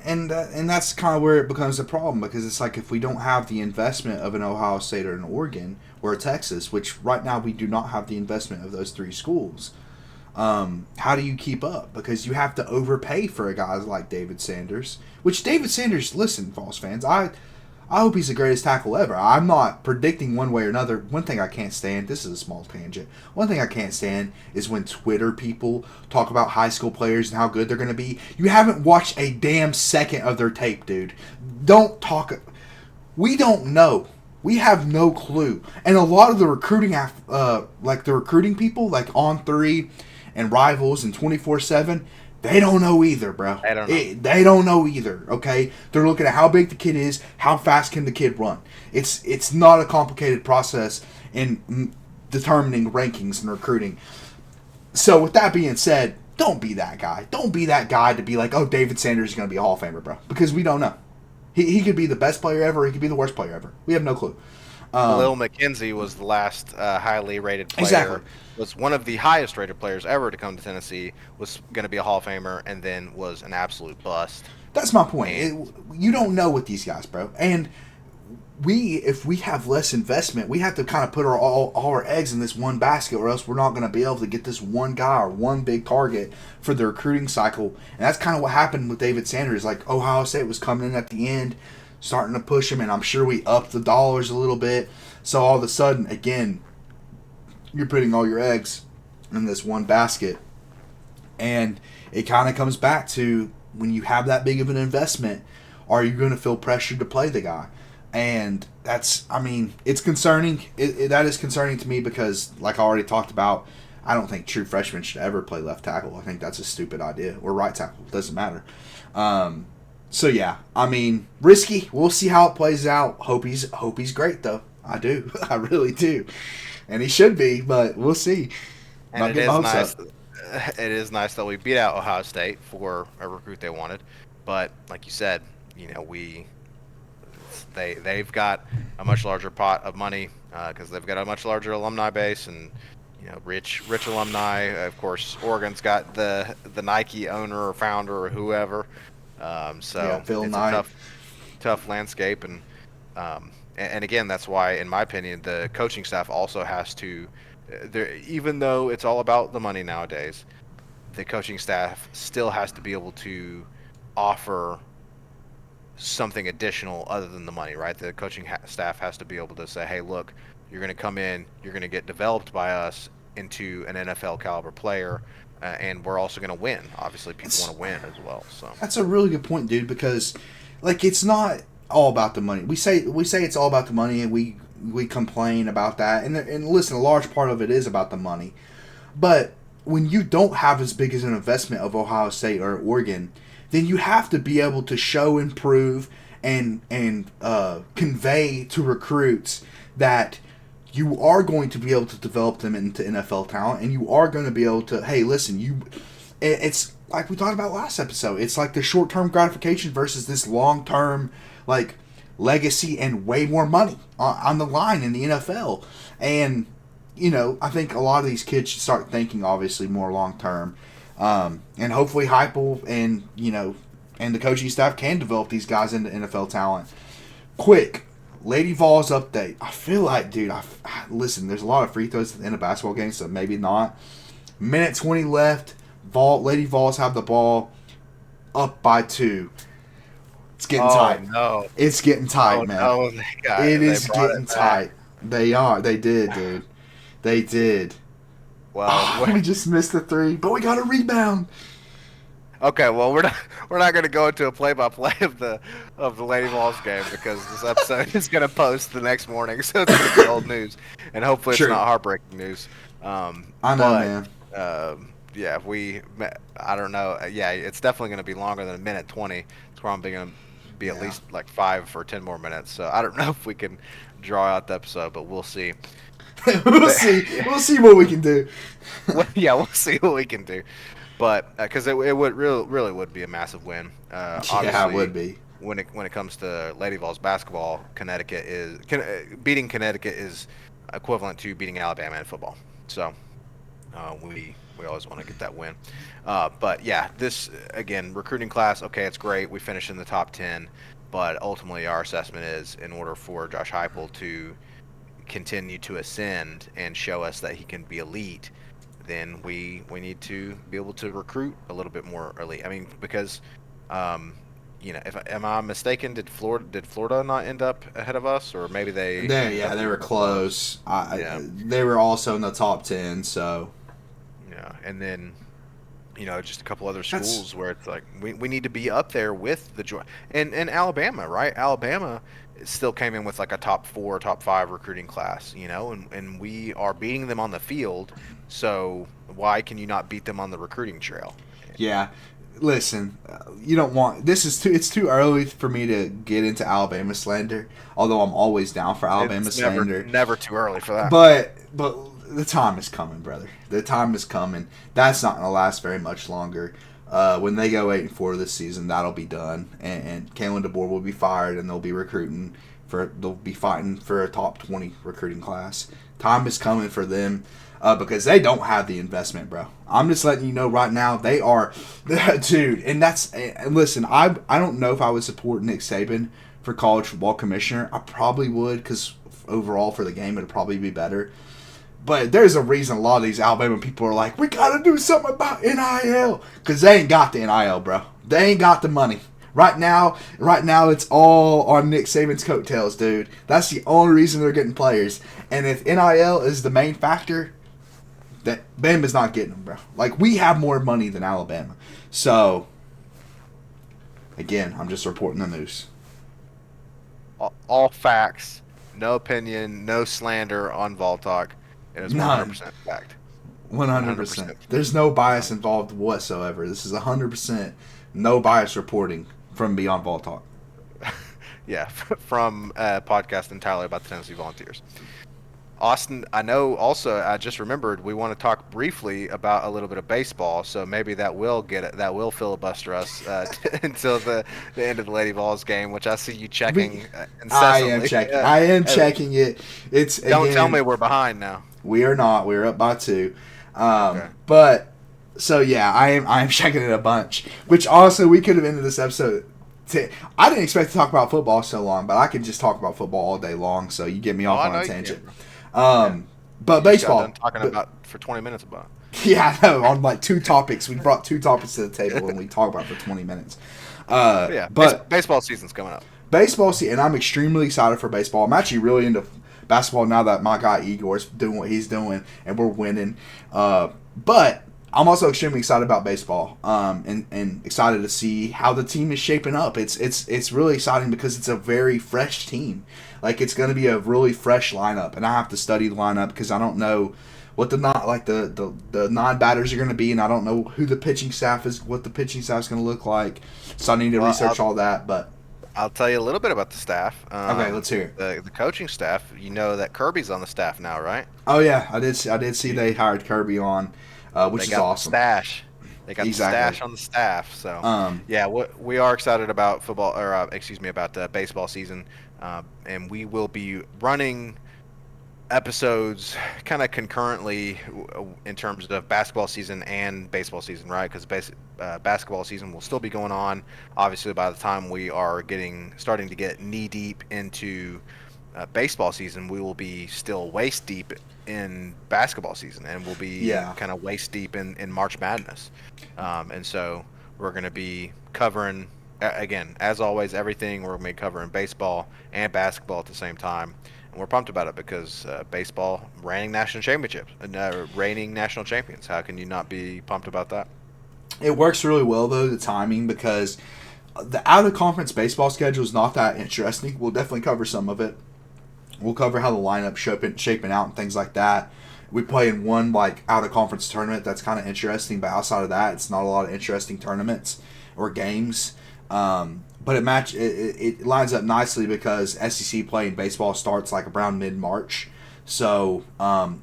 S1: And that's kind of where it becomes a problem, because it's like if we don't have the investment of an Ohio State or an Oregon or a Texas, which right now we do not have the investment of those three schools, how do you keep up? Because you have to overpay for a guy like David Sanders, which David Sanders, listen, Vols fans, I hope he's the greatest tackle ever. I'm not predicting one way or another. One thing I can't stand, this is a small tangent, one thing I can't stand is when Twitter people talk about high school players and how good they're going to be. You haven't watched a damn second of their tape, dude. Don't talk. We don't know. We have no clue. And a lot of the recruiting, like the recruiting people, like On3 and Rivals and 24/7, they don't know either, bro. They don't know either, okay? They're looking at how big the kid is, how fast can the kid run. It's not a complicated process in determining rankings and recruiting. So with that being said, don't be that guy. Don't be that guy to be like, oh, David Sanders is going to be a Hall of Famer, bro. Because we don't know. He could be the best player ever. He could be the worst player ever. We have no clue.
S2: Lil McKenzie was the last highly rated player.
S1: Exactly.
S2: Was one of the highest rated players ever to come to Tennessee. Was going to be a Hall of Famer, and then was an absolute bust.
S1: That's my point. You don't know with these guys, bro. And if we have less investment, we have to kind of put all our eggs in this one basket, or else we're not going to be able to get this one guy or one big target for the recruiting cycle. And that's kind of what happened with David Sanders. Like, Ohio State was coming in at the end, starting to push him, and I'm sure we upped the dollars a little bit. So all of a sudden, again, you're putting all your eggs in this one basket. And it kind of comes back to, when you have that big of an investment, are you going to feel pressured to play the guy? And that's, I mean, it's concerning. That is concerning to me because, like I already talked about, I don't think true freshmen should ever play left tackle. I think that's a stupid idea. Or right tackle. It doesn't matter. So, yeah. I mean, risky. We'll see how it plays out. Hope he's great, though. I do. I really do. And he should be, but we'll see.
S2: And it is nice. It is nice that we beat out Ohio State for a recruit they wanted. But, like you said, they've got a much larger pot of money because they've got a much larger alumni base and rich alumni. Of course, Oregon's got the Nike owner or founder or whoever. So
S1: yeah, Phil
S2: it's
S1: Knight.
S2: a tough landscape, and again, that's why, in my opinion, the coaching staff also has to. Even though it's all about the money nowadays, the coaching staff still has to be able to offer something additional other than the money, right? The coaching staff has to be able to say, hey, look, you're going to come in, you're going to get developed by us into an NFL caliber player, and we're also going to win. Obviously, people want to win as well. So
S1: that's a really good point, dude, because like it's not all about the money. We say it's all about the money, and we we complain about that, and listen, a large part of it is about the money, but when you don't have as big as an investment of Ohio State or Oregon, then you have to be able to show and prove and convey to recruits that you are going to be able to develop them into NFL talent, and you are going to be able to, hey, listen, it's like we talked about last episode. It's like the short-term gratification versus this long-term, like, legacy and way more money on the line in the NFL. And, you know, I think a lot of these kids should start thinking, obviously, more long-term. And hopefully Heupel and, you know, and the coaching staff can develop these guys into NFL talent. Quick, Lady Vols update. I feel like, dude, listen, there's a lot of free throws in a basketball game, so maybe not. Minute 20 left. Lady Vols have the ball up by 2. It's getting tight.
S2: No.
S1: It's getting tight, man.
S2: No,
S1: it is getting tight. They are. They did, dude. They did.
S2: Well,
S1: we just missed the 3, but we got a rebound.
S2: Okay, well we're not going to go into a play-by-play of the Lady Vols game because this episode is going to post the next morning, so it's going to be old news, and hopefully it's not heartbreaking news.
S1: I know, man.
S2: Yeah, I don't know. Yeah, it's definitely going to be longer than a minute 20. It's probably going to be at least like 5 or 10 more minutes. So I don't know if we can draw out the episode, but we'll see.
S1: We'll see. We'll see what we can do.
S2: Yeah, we'll see what we can do. But because it would really would be a massive win.
S1: Yeah, it would be.
S2: When it comes to Lady Vols basketball, beating Connecticut is equivalent to beating Alabama in football. So we always want to get that win. But yeah, this again, recruiting class. Okay, it's great. We finished in the top 10, but ultimately our assessment is in order for Josh Heupel to continue to ascend and show us that he can be elite, then we need to be able to recruit a little bit more early. I mean, because you know, am I mistaken? Did Florida not end up ahead of us, or maybe they
S1: were close. They were also in the top 10. So
S2: yeah, and then you know, just a couple other schools where it's like we need to be up there with the and Alabama, right? Alabama still came in with like a top 4, top 5 recruiting class, you know, and we are beating them on the field. So why can you not beat them on the recruiting trail?
S1: Yeah. Listen, you don't want it's too early for me to get into Alabama slander, although I'm always down for Alabama slander.
S2: Never too early for that.
S1: But the time is coming, brother. The time is coming. That's not going to last very much longer. When they go 8-4 this season, that'll be done, and Kalen DeBoer will be fired, and they'll be fighting for a top 20 recruiting class. Time is coming for them. Because they don't have the investment, bro. I'm just letting you know right now, they are, dude. And listen, I don't know if I would support Nick Saban for college football commissioner. I probably would, because overall for the game, it'd probably be better. But there's a reason a lot of these Alabama people are like, we got to do something about NIL. Because they ain't got the NIL, bro. They ain't got the money. Right now, it's all on Nick Saban's coattails, dude. That's the only reason they're getting players. And if NIL is the main factor, that Bama's not getting them, bro. Like, we have more money than Alabama. So, again, I'm just reporting the news.
S2: All facts, no opinion, no slander on Vol Talk. It is 100% fact.
S1: 100%. There's no bias involved whatsoever. This is 100% no bias reporting from Beyond Vol Talk.
S2: Yeah, from a podcast entirely about the Tennessee Volunteers. Austin, I know also, I just remembered we want to talk briefly about a little bit of baseball, so maybe that will filibuster us until the end of the Lady Vols game, which I see you checking incessantly.
S1: I am checking it.
S2: Don't tell me we're behind now.
S1: We are not. We're up by 2.
S2: Okay.
S1: But, so yeah, I am checking it a bunch, which also we could have ended this episode. I didn't expect to talk about football so long, but I could just talk about football all day long, so you get me off on a tangent. But baseball.
S2: Talking about for 20 minutes about.
S1: Yeah, I know. On like 2 topics, we brought 2 topics to the table and we talk about it for 20 minutes.
S2: But baseball season's coming up.
S1: Baseball season, and I'm extremely excited for baseball. I'm actually really into basketball now that my guy Igor's doing what he's doing and we're winning. But I'm also extremely excited about baseball, and excited to see how the team is shaping up. It's really exciting because it's a very fresh team. Like it's going to be a really fresh lineup, and I have to study the lineup because I don't know what the non batters are going to be, and I don't know who the pitching staff is, what the pitching staff is going to look like. So I need to research all that. But
S2: I'll tell you a little bit about the staff.
S1: Okay, let's hear it.
S2: The coaching staff. You know that Kirby's on the staff now, right?
S1: Oh yeah, I did see they hired Kirby on, which is awesome.
S2: They got the stash on the staff. So yeah, we are excited about football, or about baseball season, and we will be running episodes kind of concurrently in terms of basketball season and baseball season, right? Because basketball season will still be going on. Obviously, by the time we are starting to get knee deep into baseball season, we will be still waist deep in basketball season, and we'll be kind of waist deep in March Madness. And so we're going to be covering, again, as always, everything. We're going to be covering baseball and basketball at the same time. And we're pumped about it because baseball, reigning national champions. How can you not be pumped about that?
S1: It works really well, though, the timing, because the out-of-conference baseball schedule is not that interesting. We'll definitely cover some of it. We'll cover how the lineup's shaping out and things like that. We play in one out-of-conference tournament that's kind of interesting, but outside of that, it's not a lot of interesting tournaments or games. But it lines up nicely because SEC play in baseball starts around mid-March. So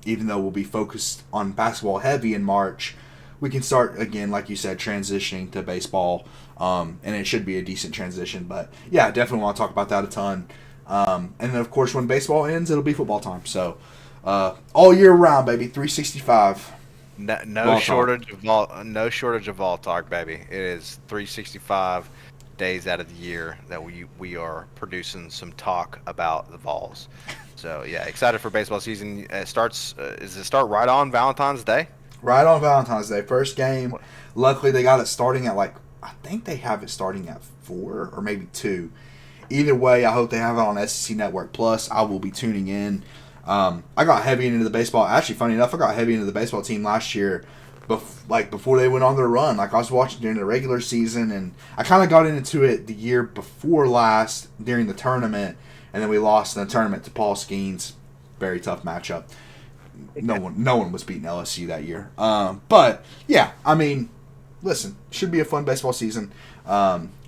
S1: even though we'll be focused on basketball heavy in March, we can start, again, like you said, transitioning to baseball. And it should be a decent transition. But yeah, I definitely want to talk about that a ton. And then, of course, when baseball ends, it'll be football time. So all year round, baby, 365.
S2: No shortage of Vol talk, baby. It is 365 days out of the year that we are producing some talk about the Vols. So yeah, excited for baseball season. It starts. Does it start right on Valentine's Day?
S1: Right on Valentine's Day, first game. Luckily, they got it starting at I think they have it starting at 4 or maybe 2. Either way, I hope they have it on SEC Network Plus. I will be tuning in. I got heavy into the baseball. Actually, funny enough, I got heavy into the baseball team last year. Before they went on their run, I was watching during the regular season, and I kind of got into it the year before last during the tournament, and then we lost in the tournament to Paul Skeens. Very tough matchup. No one was beating LSU that year. But yeah, I mean, listen, should be a fun baseball season.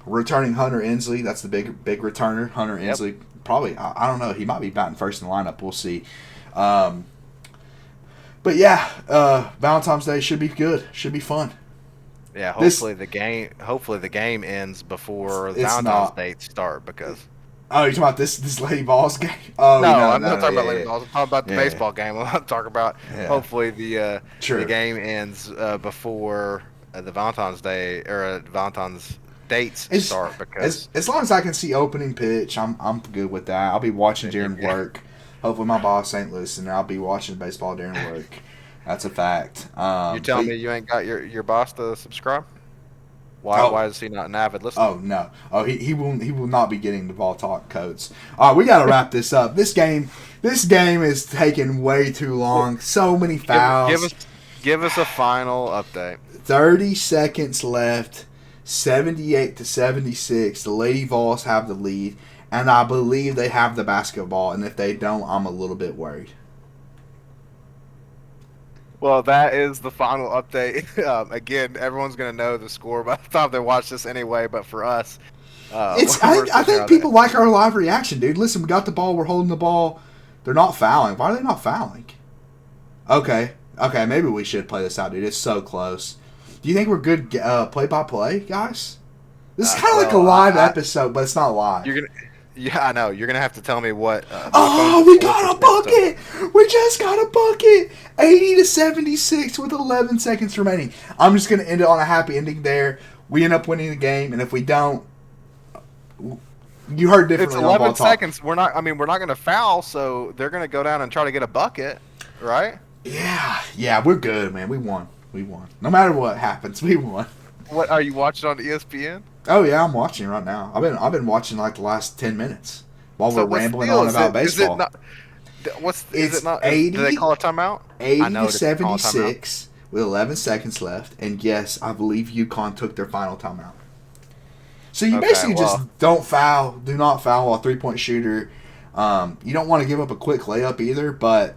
S1: Returning Hunter Inslee, that's the big returner. Hunter Inslee, probably, I don't know, he might be batting first in the lineup. We'll see. But yeah, Valentine's Day should be good. Should be fun.
S2: Yeah, hopefully the game ends before Valentine's Day start because.
S1: Oh, you're talking about this Lady Vols game? Oh,
S2: no, I'm not talking about Lady Vols. I'm talking about the baseball game. I'm talking about hopefully the game ends before the Valentine's Day or Valentine's dates start because
S1: as long as I can see opening pitch, I'm good with that. I'll be watching during work. Hopefully my boss ain't listening. I'll be watching baseball during work. That's a fact.
S2: You're telling me you ain't got your boss to subscribe? Why is he not an avid listener?
S1: Oh no. Oh he will not be getting the ball talk codes. All right, we got to wrap this up. This game is taking way too long. So many fouls.
S2: Give us a final update.
S1: 30 seconds left. 78-76. The Lady Vols have the lead. And I believe they have the basketball, and if they don't, I'm a little bit worried.
S2: Well, that is the final update. Again, everyone's going to know the score by the time they watch this anyway, but for us...
S1: I think people like our live reaction, dude. Listen, we got the ball, we're holding the ball. They're not fouling. Why are they not fouling? Okay, maybe we should play this out, dude. It's so close. Do you think we're good play-by-play, guys? This is kind of like a live episode, but it's not live.
S2: Yeah, I know. You're going to have to tell me what...
S1: we got a bucket! We just got a bucket! 80-76 with 11 seconds remaining. I'm just going to end it on a happy ending there. We end up winning the game, and if we don't... You heard differently.
S2: It's 11 seconds. We're not going to foul, so they're going to go down and try to get a bucket, right?
S1: Yeah, we're good, man. We won. No matter what happens, we won.
S2: What, are you watching on ESPN?
S1: Oh yeah, I'm watching right now. I've been watching the last 10 minutes while we're rambling on about baseball.
S2: Is it not 80? Do they call a timeout?
S1: 80-76 with 11 seconds left, and yes, I believe UConn took their final timeout. So you basically just don't foul, do not foul a 3-point shooter. You don't want to give up a quick layup either, but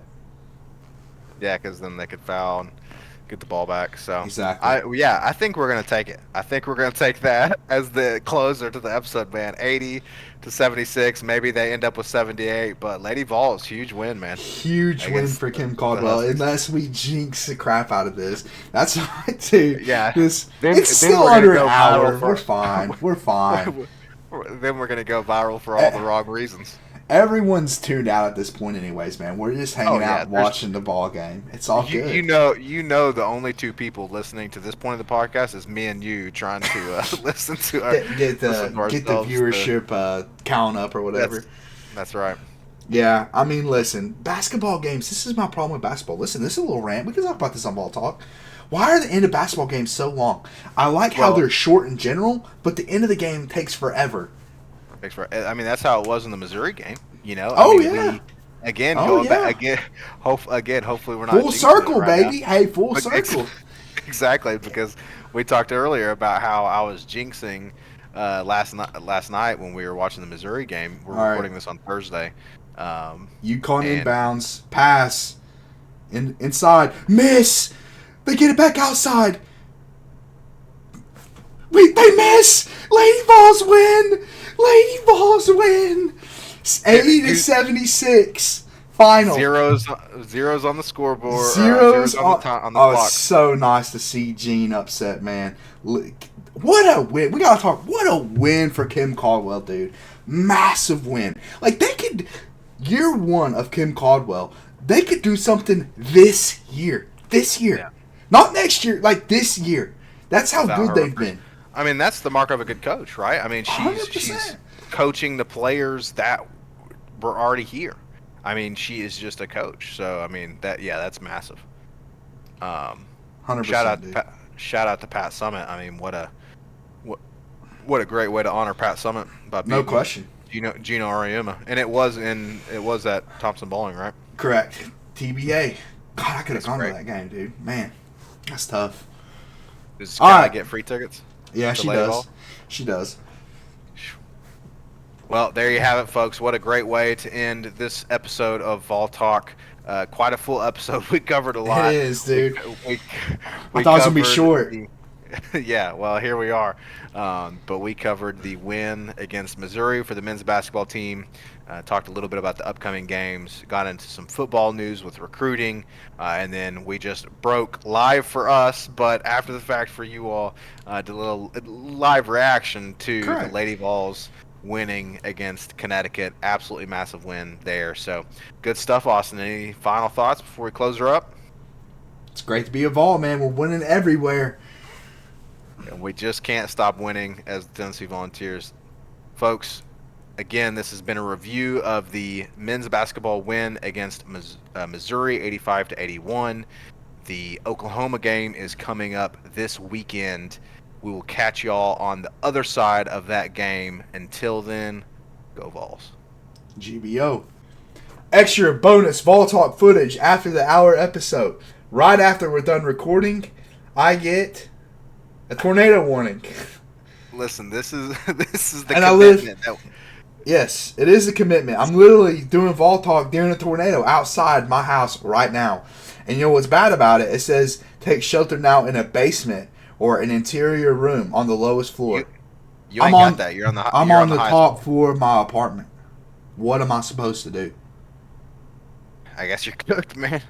S2: yeah, because then they could foul and get the ball back. So
S1: exactly.
S2: I think we're gonna take it. I think we're gonna take that as the closer to the episode, man. 80-76. Maybe they end up with 78, but Lady Vols, huge win, man.
S1: Huge win for Kim Caldwell. Unless we jinx the crap out of this, that's right, too.
S2: Yeah,
S1: it's still under an hour. We're fine. We're fine.
S2: Then we're gonna go viral for all the wrong reasons.
S1: Everyone's tuned out at this point, anyways, man. We're just hanging out, watching the ball game. It's all good.
S2: You know, the only two people listening to this point of the podcast is me and you trying to listen to our
S1: get the viewership count up or whatever.
S2: That's right.
S1: Yeah, I mean, listen, basketball games. This is my problem with basketball. Listen, this is a little rant. We can talk about this on Ball Talk. Why are the end of basketball games so long? I like how they're short in general, but the end of the game takes forever.
S2: I mean, that's how it was in the Missouri game. You know. Hopefully we're not
S1: full circle, baby.
S2: Now.
S1: Hey, full circle.
S2: Exactly, because we talked earlier about how I was jinxing last night when we were watching the Missouri game. We're recording this on Thursday.
S1: UConn inbounds, pass, inside, miss. They get it back outside. They miss. Lady Vols win. Lady Vols win. 80-76. Final.
S2: Zeros on the scoreboard.
S1: Zeros
S2: on the clock.
S1: It's so nice to see Gene upset, man. What a win. We gotta talk. What a win for Kim Caldwell, dude. Massive win. Like, they could, year one of Kim Caldwell, they could do something this year. This year. Yeah. Not next year, like this year. That's how good they've been.
S2: I mean, that's the mark of a good coach, right? I mean, she's coaching the players that were already here. I mean, she is just a coach. So, I mean, that's massive.
S1: 100%.
S2: Shout out to Pat Summitt. I mean, what a great way to honor Pat Summitt by beating
S1: question.
S2: Gino Auriemma. And it was at Thompson Bowling, right?
S1: Correct. TBA. God, I could have gone to that game, dude. Man, that's tough.
S2: Does Sky get free tickets?
S1: Yeah, she does. She does.
S2: Well, there you have it, folks. What a great way to end this episode of Vol Talk. Quite a full episode. We covered a lot.
S1: It is, dude.
S2: We
S1: I thought it was going to be short.
S2: Yeah, well, here we are. But we covered the win against Missouri for the men's basketball team. Talked a little bit about the upcoming games. Got into some football news with recruiting. And then we just broke live for us, but after the fact for you all, did a little live reaction to the Lady Vols winning against Connecticut. Absolutely massive win there. So good stuff, Austin. Any final thoughts before we close her up?
S1: It's great to be a Vol, man. We're winning everywhere.
S2: And we just can't stop winning as the Tennessee Volunteers. Folks, again, this has been a review of the men's basketball win against Missouri, 85-81. The Oklahoma game is coming up this weekend. We will catch y'all on the other side of that game. Until then, go Vols.
S1: GBO. Extra bonus Vol Talk footage after the hour episode. Right after we're done recording, I get a tornado warning.
S2: Listen, this is the commitment.
S1: Yes, it is a commitment. I'm literally doing Vol Talk during a tornado outside my house right now. And you know what's bad about it? It says take shelter now in a basement or an interior room on the lowest floor.
S2: You ain't got that. You're on the
S1: I'm on the top floor of my apartment. What am I supposed to do?
S2: I guess you're cooked, man.